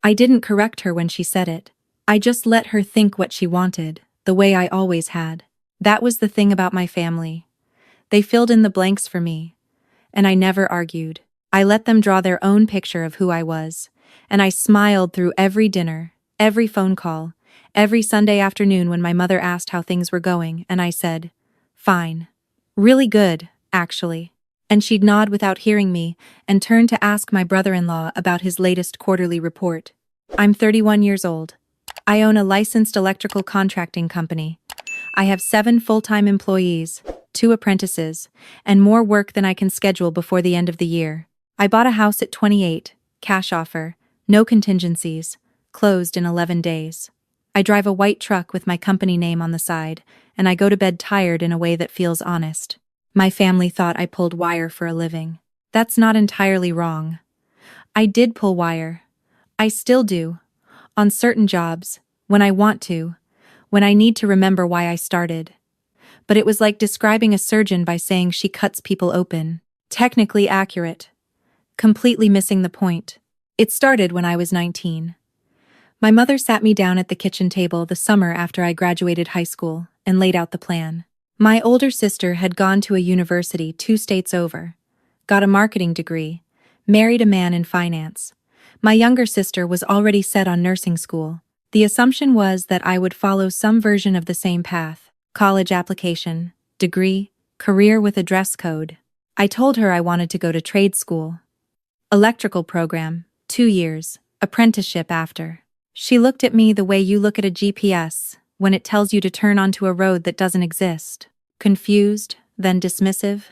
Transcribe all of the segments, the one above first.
I didn't correct her when she said it. I just let her think what she wanted, the way I always had. That was the thing about my family. They filled in the blanks for me, and I never argued. I let them draw their own picture of who I was, and I smiled through every dinner, every phone call, every Sunday afternoon when my mother asked how things were going, and I said, "Fine. Really good, actually." And she'd nod without hearing me and turn to ask my brother-in-law about his latest quarterly report. I'm 31 years old. I own a licensed electrical contracting company. I have 7 full-time employees, 2 apprentices, and more work than I can schedule before the end of the year. I bought a house at 28, cash offer, no contingencies, closed in 11 days. I drive a white truck with my company name on the side, and I go to bed tired in a way that feels honest. My family thought I pulled wire for a living. That's not entirely wrong. I did pull wire. I still do. On certain jobs, when I want to, when I need to remember why I started. But it was like describing a surgeon by saying she cuts people open. Technically accurate. Completely missing the point. It started when I was 19. My mother sat me down at the kitchen table the summer after I graduated high school and laid out the plan. My older sister had gone to a university 2 states over, got a marketing degree, married a man in finance. My younger sister was already set on nursing school. The assumption was that I would follow some version of the same path: college application, degree, career with a dress code. I told her I wanted to go to trade school. Electrical program, 2 years, apprenticeship after. She looked at me the way you look at a GPS when it tells you to turn onto a road that doesn't exist. Confused, then dismissive,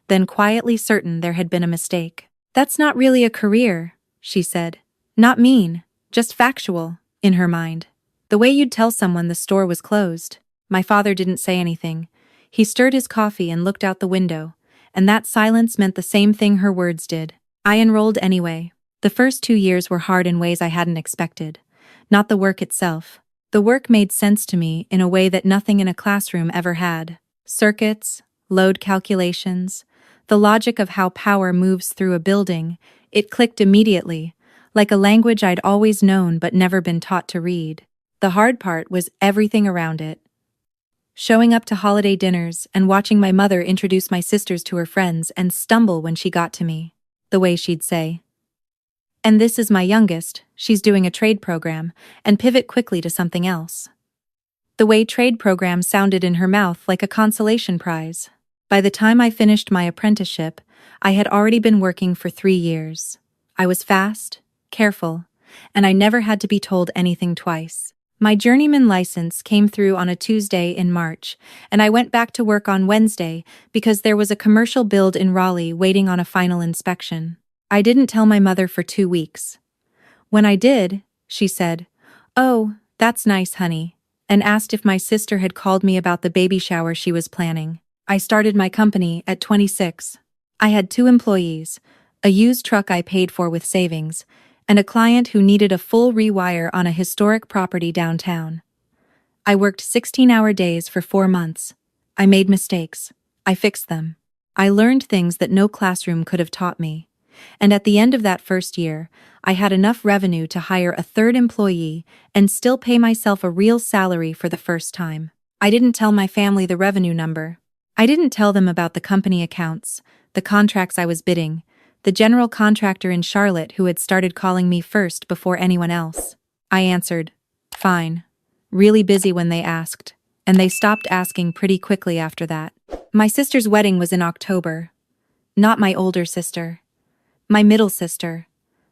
then quietly certain there had been a mistake. "That's not really a career," she said. Not mean, just factual, in her mind. The way you'd tell someone the store was closed. My father didn't say anything. He stirred his coffee and looked out the window, and that silence meant the same thing her words did. I enrolled anyway. The first 2 years were hard in ways I hadn't expected. Not the work itself. The work made sense to me in a way that nothing in a classroom ever had. Circuits, load calculations, the logic of how power moves through a building, it clicked immediately, like a language I'd always known but never been taught to read. The hard part was everything around it. Showing up to holiday dinners and watching my mother introduce my sisters to her friends and stumble when she got to me. The way she'd say, "And this is my youngest, she's doing a trade program," and pivot quickly to something else. The way trade program sounded in her mouth like a consolation prize. By the time I finished my apprenticeship, I had already been working for 3 years. I was fast, careful, and I never had to be told anything twice. My journeyman license came through on a Tuesday in March, and I went back to work on Wednesday because there was a commercial build in Raleigh waiting on a final inspection. I didn't tell my mother for 2 weeks. When I did, she said, "Oh, that's nice, honey," and asked if my sister had called me about the baby shower she was planning. I started my company at 26. I had 2 employees, a used truck I paid for with savings, and a client who needed a full rewire on a historic property downtown. I worked 16-hour days for 4 months. I made mistakes. I fixed them. I learned things that no classroom could have taught me. And at the end of that first year, I had enough revenue to hire a 3rd employee and still pay myself a real salary for the first time. I didn't tell my family the revenue number. I didn't tell them about the company accounts, the contracts I was bidding, the general contractor in Charlotte who had started calling me first before anyone else. I answered, "Fine." Really busy when they asked, and they stopped asking pretty quickly after that. My sister's wedding was in October. Not my older sister. My middle sister.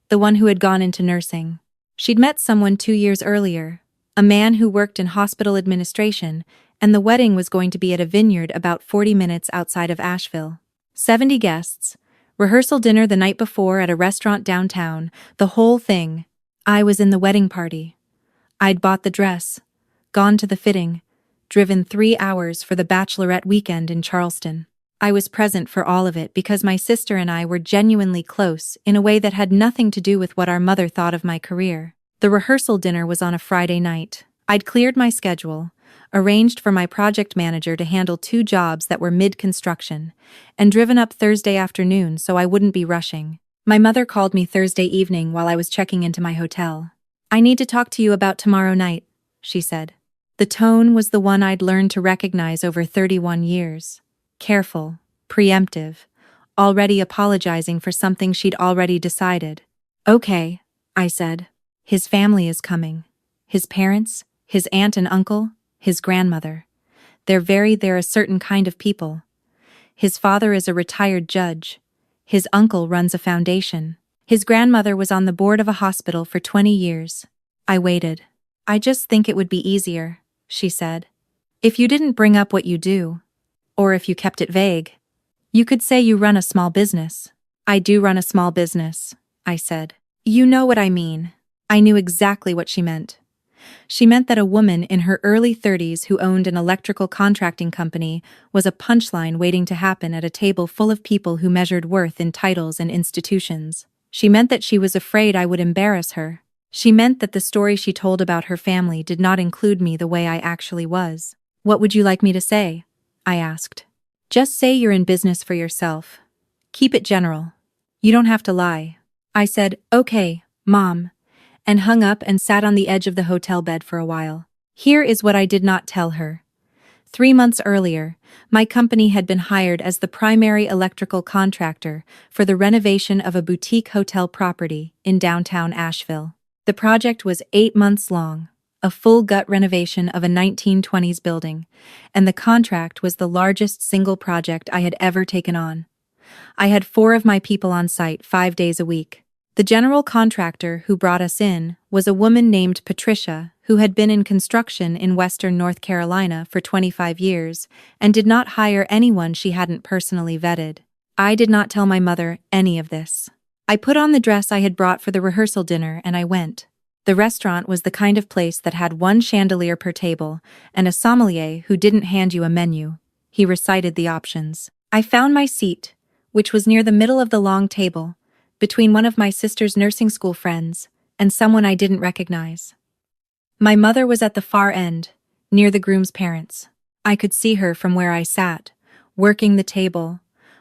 The one who had gone into nursing. She'd met someone 2 years earlier, a man who worked in hospital administration, and the wedding was going to be at a vineyard about 40 minutes outside of Asheville. 70 guests. Rehearsal dinner the night before at a restaurant downtown, the whole thing. I was in the wedding party. I'd bought the dress, gone to the fitting, driven 3 hours for the bachelorette weekend in Charleston. I was present for all of it because my sister and I were genuinely close in a way that had nothing to do with what our mother thought of my career. The rehearsal dinner was on a Friday night. I'd cleared my schedule, arranged for my project manager to handle 2 jobs that were mid-construction, and driven up Thursday afternoon so I wouldn't be rushing. My mother called me Thursday evening while I was checking into my hotel. I need to talk to you about tomorrow night, she said. The tone was the one I'd learned to recognize over 31 years. Careful, preemptive, already apologizing for something she'd already decided. Okay, I said. His family is coming. His parents, his aunt and uncle, his grandmother. They're a certain kind of people. His father is a retired judge. His uncle runs a foundation. His grandmother was on the board of a hospital for 20 years. I waited. I just think it would be easier, she said. If you didn't bring up what you do, or if you kept it vague. You could say you run a small business. I do run a small business, I said. You know what I mean. I knew exactly what she meant. She meant that a woman in her early 30s who owned an electrical contracting company was a punchline waiting to happen at a table full of people who measured worth in titles and institutions. She meant that she was afraid I would embarrass her. She meant that the story she told about her family did not include me the way I actually was. What would you like me to say? I asked. Just say you're in business for yourself. Keep it general. You don't have to lie. I said, okay, Mom, and hung up and sat on the edge of the hotel bed for a while. Here is what I did not tell her. 3 months earlier, my company had been hired as the primary electrical contractor for the renovation of a boutique hotel property in downtown Asheville. The project was 8 months long, a full gut renovation of a 1920s building, and the contract was the largest single project I had ever taken on. I had 4 of my people on site 5 days a week. The general contractor who brought us in was a woman named Patricia who had been in construction in western North Carolina for 25 years and did not hire anyone she hadn't personally vetted. I did not tell my mother any of this. I put on the dress I had brought for the rehearsal dinner and I went. The restaurant was the kind of place that had 1 chandelier per table and a sommelier who didn't hand you a menu. He recited the options. I found my seat, which was near the middle of the long table, between one of my sister's nursing school friends and someone I didn't recognize. My mother was at the far end, near the groom's parents. I could see her from where I sat, working the table,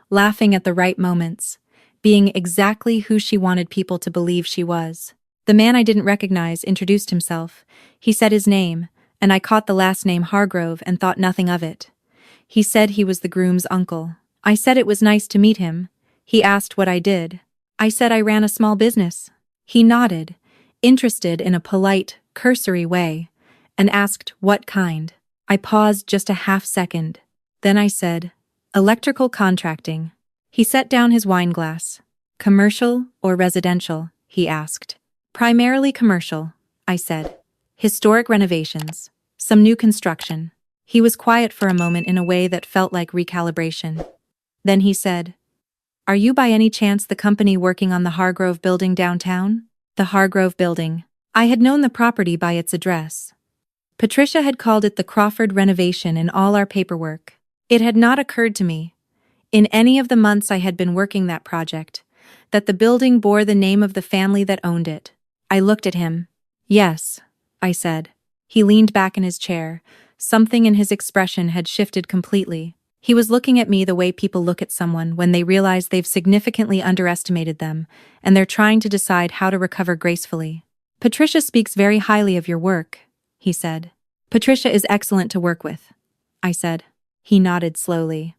laughing at the right moments, being exactly who she wanted people to believe she was. The man I didn't recognize introduced himself. He said his name, and I caught the last name Hargrove and thought nothing of it. He said he was the groom's uncle. I said it was nice to meet him. He asked what I did. I said I ran a small business. He nodded, interested in a polite, cursory way, and asked what kind. I paused just a half second. Then I said, electrical contracting. He set down his wine glass. Commercial or residential? He asked. Primarily commercial, I said. Historic renovations. Some new construction. He was quiet for a moment in a way that felt like recalibration. Then he said, Are you by any chance the company working on the Hargrove building downtown? The Hargrove building. I had known the property by its address. Patricia had called it the Crawford renovation in all our paperwork. It had not occurred to me, in any of the months I had been working that project, that the building bore the name of the family that owned it. I looked at him. Yes, I said. He leaned back in his chair. Something in his expression had shifted completely. He was looking at me the way people look at someone when they realize they've significantly underestimated them, and they're trying to decide how to recover gracefully. Patricia speaks very highly of your work, he said. Patricia is excellent to work with, I said. He nodded slowly.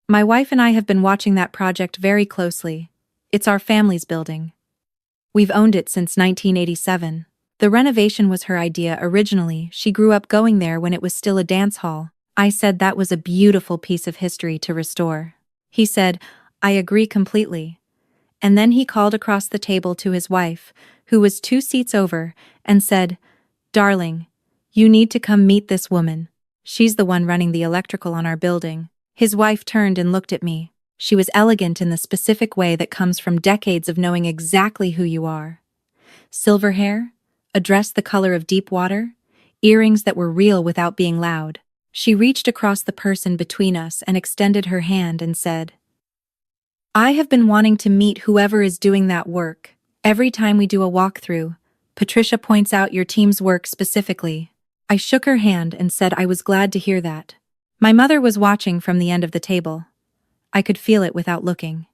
My wife and I have been watching that project very closely. It's our family's building. We've owned it since 1987. The renovation was her idea originally. She grew up going there when it was still a dance hall. I said that was a beautiful piece of history to restore. He said, I agree completely. And then he called across the table to his wife, who was 2 seats over, and said, Darling, you need to come meet this woman. She's the one running the electrical on our building. His wife turned and looked at me. She was elegant in the specific way that comes from decades of knowing exactly who you are. Silver hair, a dress the color of deep water, earrings that were real without being loud. She reached across the person between us and extended her hand and said, I have been wanting to meet whoever is doing that work. Every time we do a walkthrough, Patricia points out your team's work specifically. I shook her hand and said I was glad to hear that. My mother was watching from the end of the table. I could feel it without looking.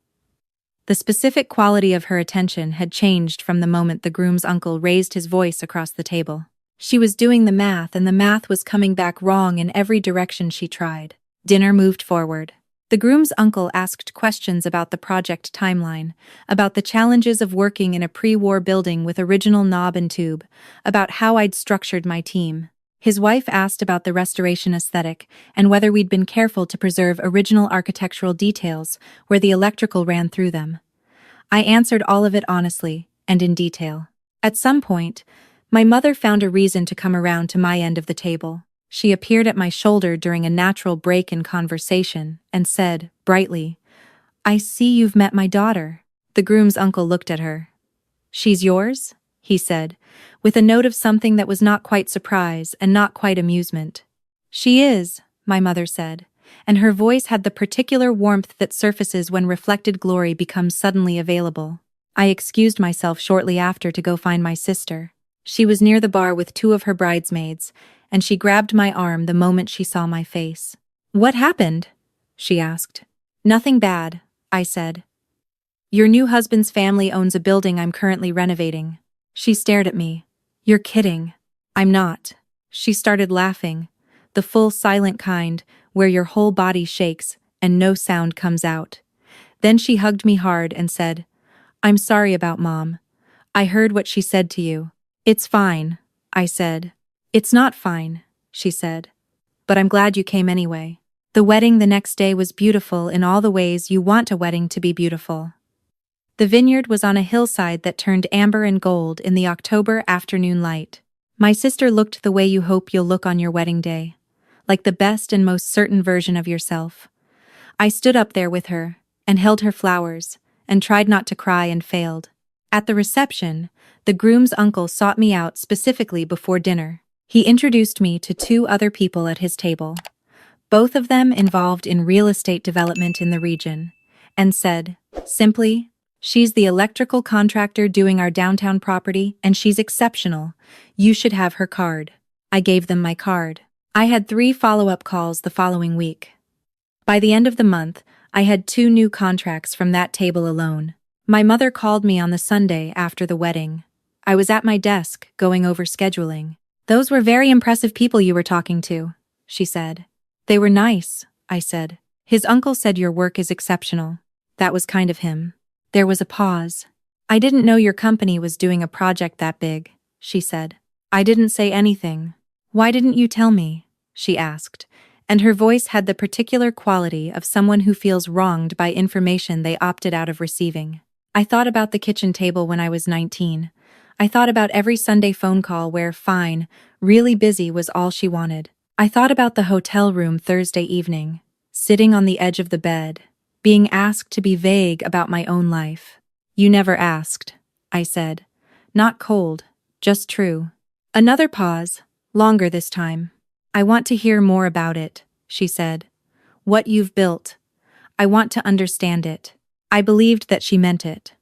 The specific quality of her attention had changed from the moment the groom's uncle raised his voice across the table. She was doing the math, and the math was coming back wrong in every direction she tried. Dinner moved forward. The groom's uncle asked questions about the project timeline, about the challenges of working in a pre-war building with original knob and tube, about how I'd structured my team. His wife asked about the restoration aesthetic and whether we'd been careful to preserve original architectural details where the electrical ran through them. I answered all of it honestly and in detail. At some point, my mother found a reason to come around to my end of the table. She appeared at my shoulder during a natural break in conversation and said, brightly, "I see you've met my daughter." The groom's uncle looked at her. "She's yours?" he said, with a note of something that was not quite surprise and not quite amusement. "She is," my mother said, and her voice had the particular warmth that surfaces when reflected glory becomes suddenly available. I excused myself shortly after to go find my sister. She was near the bar with two of her bridesmaids, and she grabbed my arm the moment she saw my face. "What happened?" she asked. "Nothing bad," I said. "Your new husband's family owns a building I'm currently renovating." She stared at me. "You're kidding." "I'm not." She started laughing, the full silent kind, where your whole body shakes and no sound comes out. Then she hugged me hard and said, "I'm sorry about Mom. I heard what she said to you." "It's fine," I said. "It's not fine," she said. "But I'm glad you came anyway." The wedding the next day was beautiful in all the ways you want a wedding to be beautiful. The vineyard was on a hillside that turned amber and gold in the October afternoon light. My sister looked the way you hope you'll look on your wedding day, like the best and most certain version of yourself. I stood up there with her, and held her flowers, and tried not to cry and failed. At the reception, the groom's uncle sought me out specifically before dinner. He introduced me to two other people at his table, both of them involved in real estate development in the region, and said, simply, "She's the electrical contractor doing our downtown property, and she's exceptional. You should have her card." I gave them my card. I had 3 follow-up calls the following week. By the end of the month, I had 2 new contracts from that table alone. My mother called me on the Sunday after the wedding. I was at my desk, going over scheduling. "Those were very impressive people you were talking to," she said. "They were nice," I said. "His uncle said your work is exceptional." That was kind of him. There was a pause. "I didn't know your company was doing a project that big," she said. I didn't say anything. "Why didn't you tell me?" she asked, and her voice had the particular quality of someone who feels wronged by information they opted out of receiving. I thought about the kitchen table when I was 19. I thought about every Sunday phone call where fine, really busy was all she wanted. I thought about the hotel room Thursday evening, sitting on the edge of the bed, being asked to be vague about my own life. "You never asked," I said. Not cold, just true. Another pause, longer this time. "I want to hear more about it," she said. "What you've built. I want to understand it." I believed that she meant it.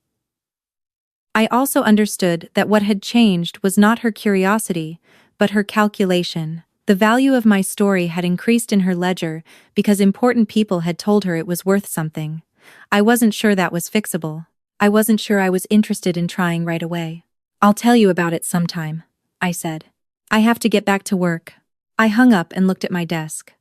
I also understood that what had changed was not her curiosity, but her calculation. The value of my story had increased in her ledger because important people had told her it was worth something. I wasn't sure that was fixable. I wasn't sure I was interested in trying right away. "I'll tell you about it sometime," I said. "I have to get back to work." I hung up and looked at my desk.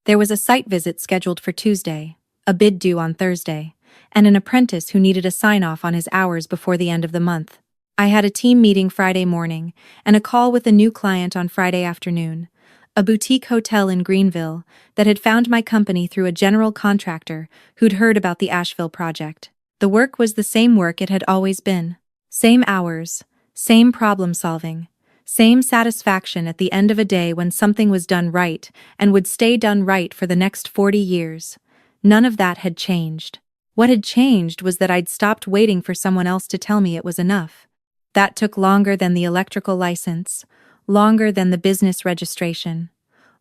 There was a site visit scheduled for Tuesday, a bid due on Thursday, and an apprentice who needed a sign-off on his hours before the end of the month. I had a team meeting Friday morning and a call with a new client on Friday afternoon, a boutique hotel in Greenville that had found my company through a general contractor who'd heard about the Asheville project. The work was the same work it had always been. Same hours, same problem solving, same satisfaction at the end of a day when something was done right and would stay done right for the next 40 years. None of that had changed. What had changed was that I'd stopped waiting for someone else to tell me it was enough. That took longer than the electrical license, longer than the business registration,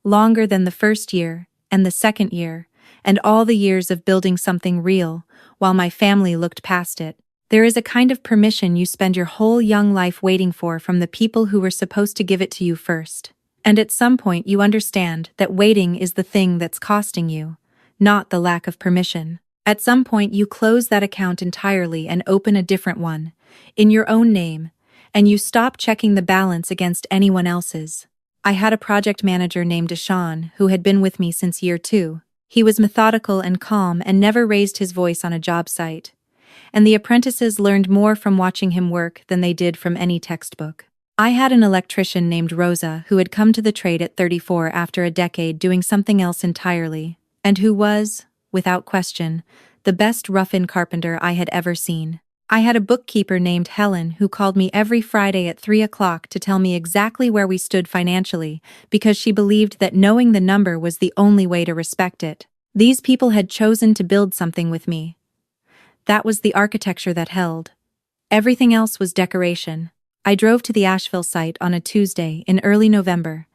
longer than the first year and the second year, and all the years of building something real, while my family looked past it. There is a kind of permission you spend your whole young life waiting for from the people who were supposed to give it to you first. And at some point you understand that waiting is the thing that's costing you, not the lack of permission. At some point, you close that account entirely and open a different one, in your own name, and you stop checking the balance against anyone else's. I had a project manager named Deshaun who had been with me since year 2. He was methodical and calm and never raised his voice on a job site. And the apprentices learned more from watching him work than they did from any textbook. I had an electrician named Rosa who had come to the trade at 34 after a decade doing something else entirely, and who was, without question, the best rough-in carpenter I had ever seen. I had a bookkeeper named Helen who called me every Friday at 3 o'clock to tell me exactly where we stood financially because she believed that knowing the number was the only way to respect it. These people had chosen to build something with me. That was the architecture that held. Everything else was decoration. I drove to the Asheville site on a Tuesday in early November,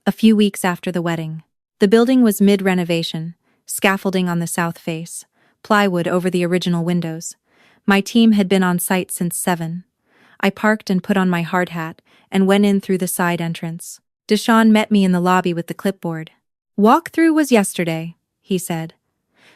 a few weeks after the wedding. The building was mid-renovation, scaffolding on the south face, plywood over the original windows. My team had been on site since 7. I parked and put on my hard hat and went in through the side entrance. Deshaun met me in the lobby with the clipboard. "Walkthrough was yesterday," he said.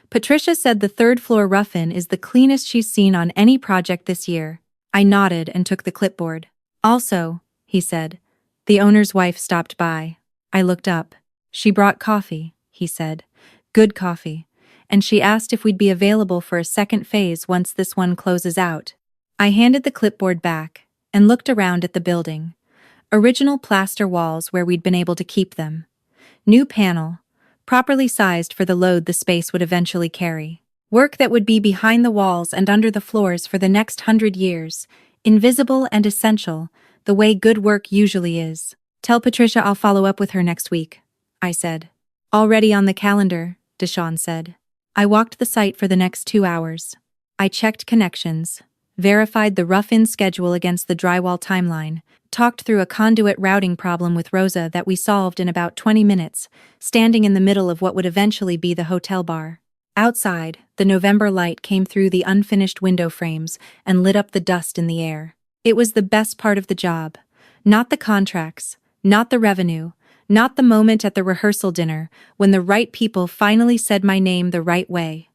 "Patricia said the third-floor rough-in is the cleanest she's seen on any project this year." I nodded and took the clipboard. "Also," he said, "the owner's wife stopped by." I looked up. "She brought coffee," he said. "Good coffee. And she asked if we'd be available for a second phase once this one closes out." I handed the clipboard back and looked around at the building. Original plaster walls where we'd been able to keep them. New panel, properly sized for the load the space would eventually carry. Work that would be behind the walls and under the floors for the next 100 years, invisible and essential, the way good work usually is. "Tell Patricia I'll follow up with her next week," I said. "Already on the calendar," Deshaun said. I walked the site for the next 2 hours. I checked connections, verified the rough-in schedule against the drywall timeline, talked through a conduit routing problem with Rosa that we solved in about 20 minutes, standing in the middle of what would eventually be the hotel bar. Outside, the November light came through the unfinished window frames and lit up the dust in the air. It was the best part of the job. Not the contracts, not the revenue, not the moment at the rehearsal dinner when the right people finally said my name the right way.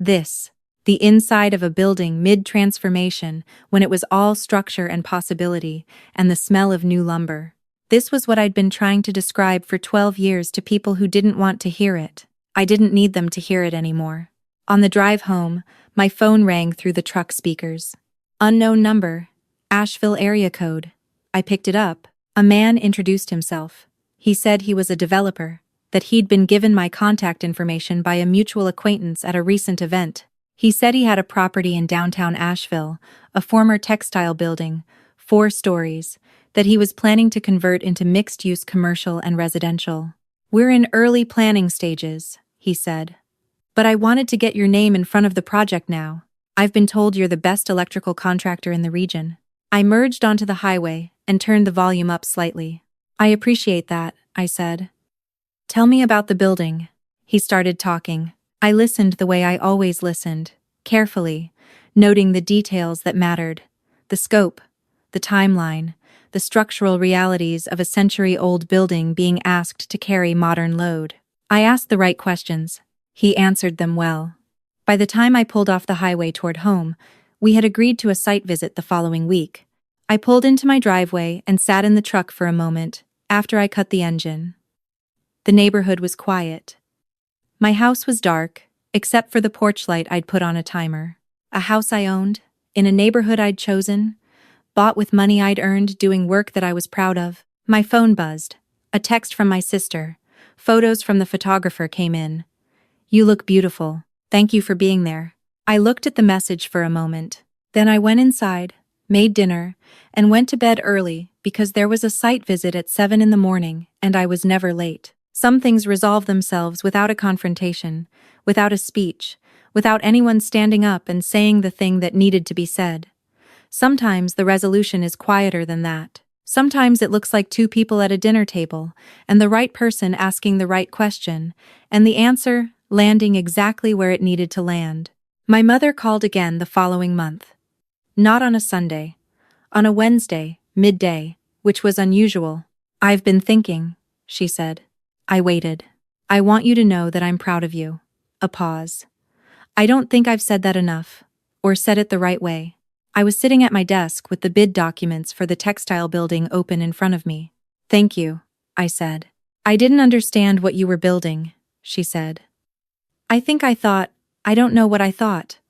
This, the inside of a building mid-transformation when it was all structure and possibility and the smell of new lumber. This was what I'd been trying to describe for 12 years to people who didn't want to hear it. I didn't need them to hear it anymore. On the drive home, my phone rang through the truck speakers. Unknown number, Asheville area code. I picked it up. A man introduced himself. He said he was a developer, that he'd been given my contact information by a mutual acquaintance at a recent event. He said he had a property in downtown Asheville, a former textile building, 4 stories, that he was planning to convert into mixed-use commercial and residential. "We're in early planning stages," he said. "But I wanted to get your name in front of the project now. I've been told you're the best electrical contractor in the region." I merged onto the highway and turned the volume up slightly. "I appreciate that," I said. "Tell me about the building." He started talking. I listened the way I always listened, carefully, noting the details that mattered. The scope, the timeline, the structural realities of a century-old building being asked to carry modern load. I asked the right questions. He answered them well. By the time I pulled off the highway toward home, we had agreed to a site visit the following week. I pulled into my driveway and sat in the truck for a moment, after I cut the engine. The neighborhood was quiet. My house was dark, except for the porch light I'd put on a timer. A house I owned, in a neighborhood I'd chosen, bought with money I'd earned doing work that I was proud of. My phone buzzed. A text from my sister. Photos from the photographer came in. "You look beautiful. Thank you for being there." I looked at the message for a moment. Then I went inside, made dinner, and went to bed early because there was a site visit at 7 in the morning and I was never late. Some things resolve themselves without a confrontation, without a speech, without anyone standing up and saying the thing that needed to be said. Sometimes the resolution is quieter than that. Sometimes it looks like 2 people at a dinner table, and the right person asking the right question, and the answer landing exactly where it needed to land. My mother called again the following month. Not on a Sunday. On a Wednesday, midday, which was unusual. "I've been thinking," she said. I waited. "I want you to know that I'm proud of you." A pause. I don't think I've said that enough. Or said it the right way. I was sitting at my desk with the bid documents for the textile building open in front of me. Thank you, I said. I didn't understand what you were building, she said. I don't know what I thought.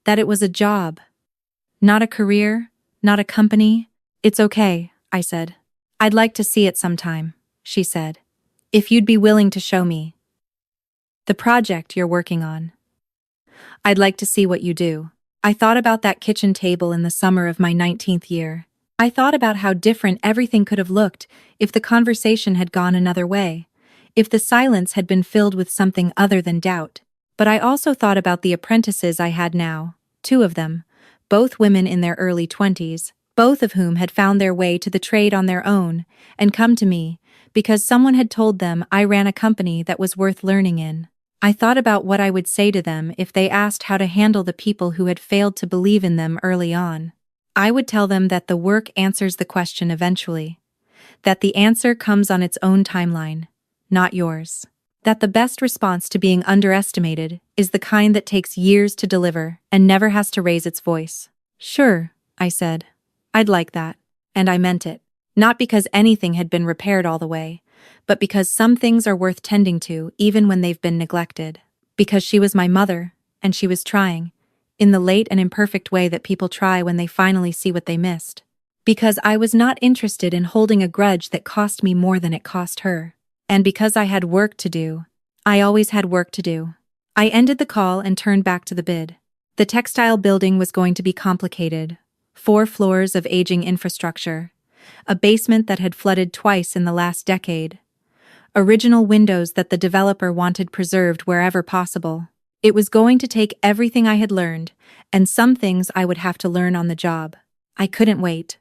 That it was a job. Not a career, not a company. It's okay, I said. I'd like to see it sometime, she said. If you'd be willing to show me the project you're working on. I'd like to see what you do. I thought about that kitchen table in the summer of my 19th year. I thought about how different everything could have looked if the conversation had gone another way, if the silence had been filled with something other than doubt. But I also thought about the apprentices I had now, 2 of them, both women in their early 20s, both of whom had found their way to the trade on their own and come to me because someone had told them I ran a company that was worth learning in. I thought about what I would say to them if they asked how to handle the people who had failed to believe in them early on. I would tell them that the work answers the question eventually, that the answer comes on its own timeline, not yours. That the best response to being underestimated is the kind that takes years to deliver and never has to raise its voice. Sure, I said. I'd like that. And I meant it. Not because anything had been repaired all the way, but because some things are worth tending to even when they've been neglected. Because she was my mother, and she was trying, in the late and imperfect way that people try when they finally see what they missed. Because I was not interested in holding a grudge that cost me more than it cost her. And because I had work to do. I always had work to do. I ended the call and turned back to the bid. The textile building was going to be complicated. 4 floors of aging infrastructure. A basement that had flooded twice in the last decade. Original windows that the developer wanted preserved wherever possible. It was going to take everything I had learned, and some things I would have to learn on the job. I couldn't wait.